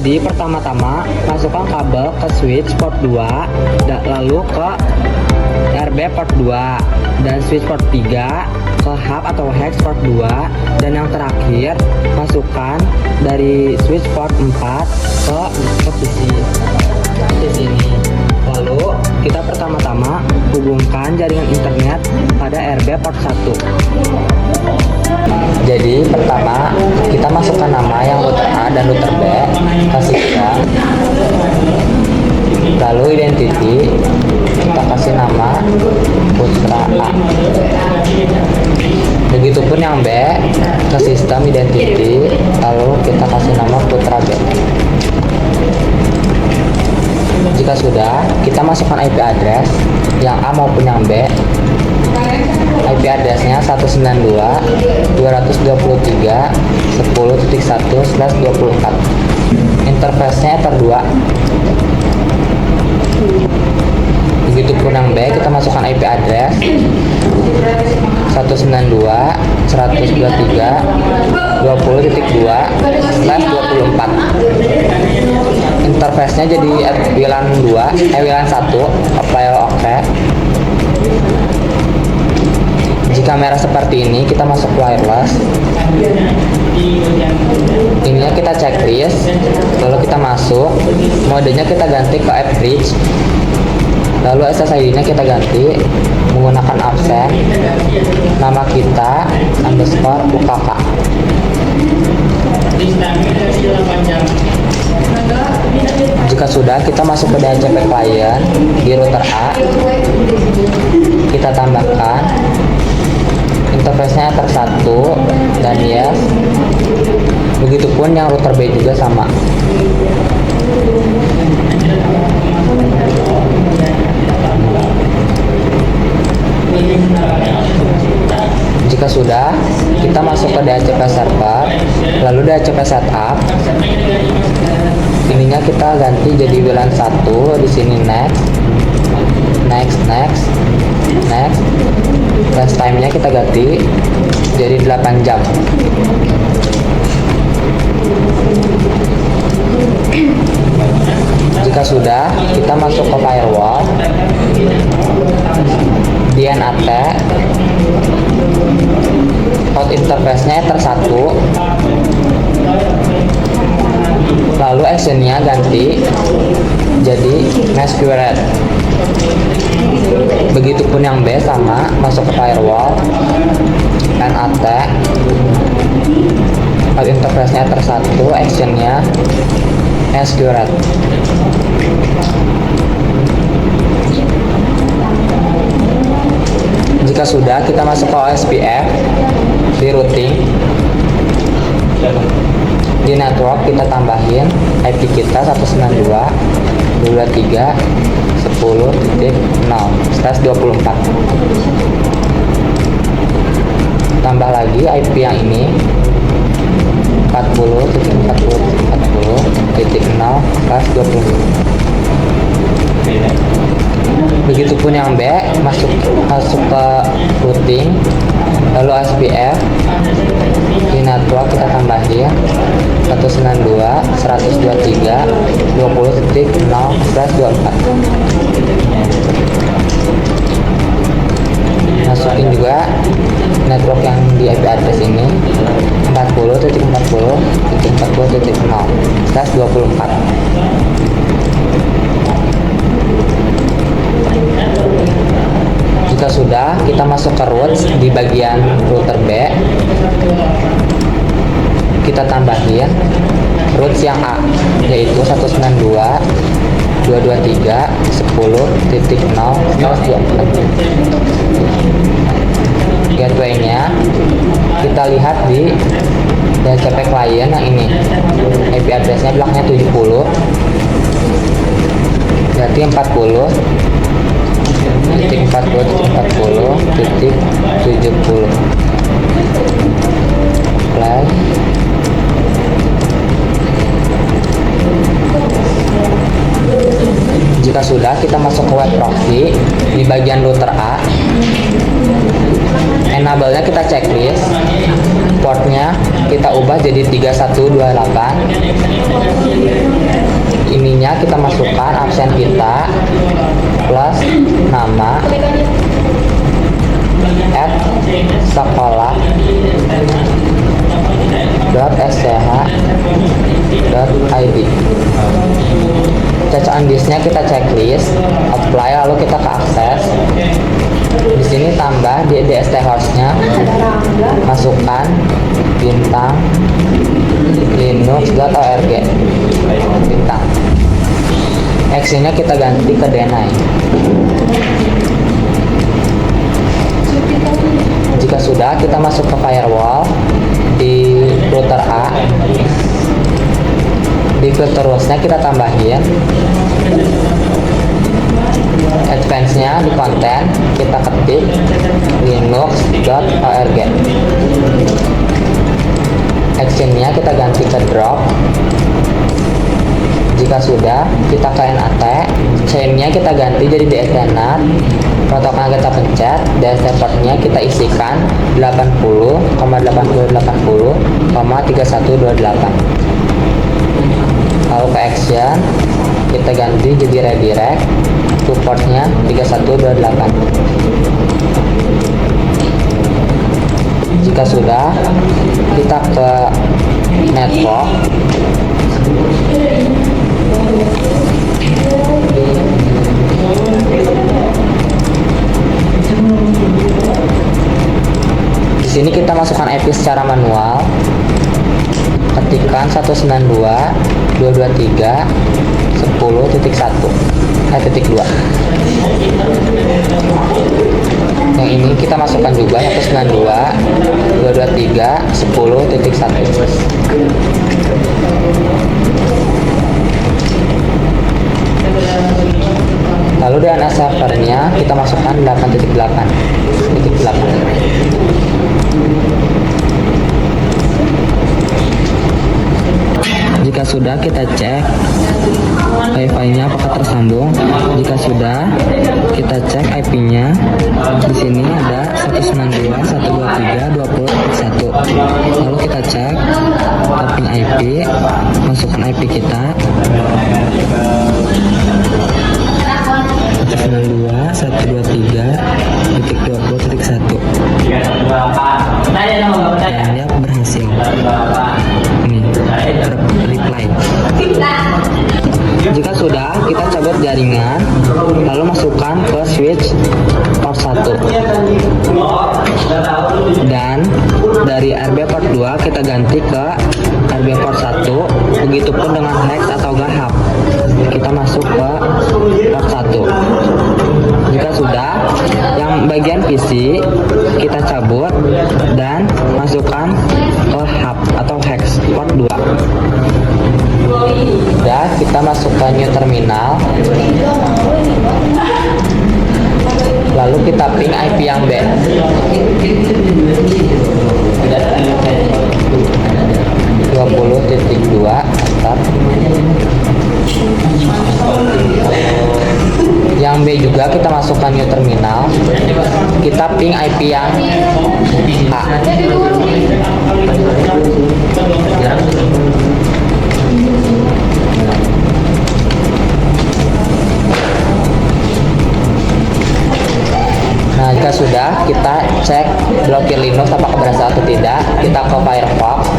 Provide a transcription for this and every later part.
Jadi pertama-tama masukkan kabel ke switch port 2, lalu ke RB port 2 dan switch port 3 ke hub atau hex port 2, dan yang terakhir masukkan dari switch port 4 ke PC di sini. Lalu kita pertama-tama hubungkan jaringan internet pada RB port 1. Jadi pertama kita masukkan nama yang router A dan router B, kasihkan. Lalu identity kita kasih nama Putra A. Begitupun yang B ke sistem identity, lalu kita kasih nama Putra B. Jika sudah, kita masukkan IP address yang A maupun yang B. IP addressnya 192.223.10.1/24. Interface-nya Ether 2. Begitupun yang B, kita masukkan IP address 192.123.20.2/24. Interface-nya jadi WLAN 1, file oke. Jika merah seperti ini, kita masuk wireless. Ininya kita checklist, lalu kita masuk. Modenya kita ganti ke app bridge. Lalu SSID-nya kita ganti menggunakan absen. Nama kita underscore UKK. Jika sudah, kita masuk ke DHCP client di router A. Kita tambahkan interface-nya Ether 1 dan yes. Begitupun yang router B juga sama. Jika sudah, kita masuk ke DHCP server, lalu DHCP setup. Ininya kita ganti jadi WLAN 1, di sini next. Last time-nya kita ganti jadi 8 jam. Jika sudah, kita masuk ke firewall, DNAT, port interface-nya Ether 1, lalu actionnya ganti jadi masquerade. Begitupun yang B sama, masuk ke firewall, NAT, port interface-nya Ether 1, actionnya masquerade. Jika sudah, kita masuk ke OSPF, di routing, di network kita tambahin IP kita 192.168.10.0/24. Tambah lagi IP yang ini 40.40.40.0/24. Begitupun yang B, masuk ke routing, lalu SPF, di network kita tambahin 192.123.20.0/24. Masukin juga network yang di IP address ini 40.40.40.0/24. Jika sudah, kita masuk ke root di bagian router B. Kita tambahin root yang A, yaitu 192.223.10.0/24. Gateway-nya kita lihat di DHCP client yang ini. IP address-nya bloknya 70, berarti 40.40.40.70. Play. Jika sudah, kita masuk ke web proxy di bagian router A. Enable-nya kita checklist, portnya kita ubah jadi 3128. Ininya kita masukkan absen kita plus nama @sekolah.sch.id. Cocok disknya kita checklist, apply, lalu kita ke akses. Di sini tambah di DST hostnya, masukkan bintang linux.org bintang. Actionnya kita ganti ke deny. Jika sudah, kita masuk ke firewall di router A. Di filter rules-nya kita tambahin advance-nya di konten, kita ketik linux.org. Action-nya kita ganti ke drop. Jika sudah, kita ke NAT. Chain-nya kita ganti jadi DSNAT. Protokolnya kita pencet, DST port-nya kita isikan 80,80,80,3128. Lalu ke action, kita ganti jadi redirect to port-nya 3128. Jika sudah, kita ke network. Di sini kita masukkan IP secara manual. Ketikkan 192.223.10.1 Yang ini kita masukkan juga 192.223.10.1. Lalu DNS servernya kita masukkan 8.8.8. Jika sudah, kita cek Wi-Fi-nya apakah tersambung. Jika sudah, kita cek IP-nya. Di sini ada 192.123.20.1. Lalu kita cek tapping IP, masukkan IP kita 192.123.20.1. Dan dia berhasil. Ini reply. Jika sudah, kita cabut jaringan, lalu masukkan ke switch port 1. Dan dari RB port 2 kita ganti ke RB port 1. Begitupun dengan hex atau gahap. Kita masuk ke port 1. Jika sudah, yang bagian PC kita cabut dan masukkan ke hub atau hex port 2. Ya, kita masukkan new terminal. Lalu kita ping IP yang B. Yang B juga kita masukkan new terminal. Kita ping IP yang A. Nah, jika sudah, kita cek blokir Linux apakah berhasil atau tidak. Kita ke Firefox.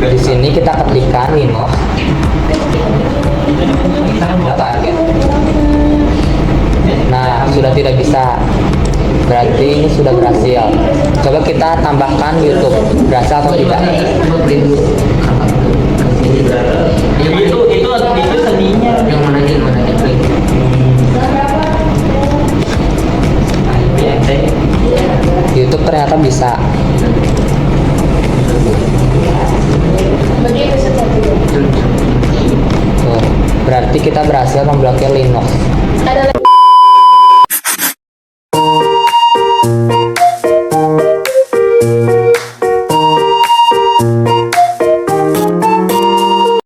Di sini kita ketikkan Linux. Nah, sudah tidak bisa. Berarti ini sudah berhasil. Coba kita tambahkan YouTube. Berhasil atau tidak? Itu tadinya yang mana nih? YouTube ternyata bisa. Tuh, berarti kita berhasil memblokir Linux.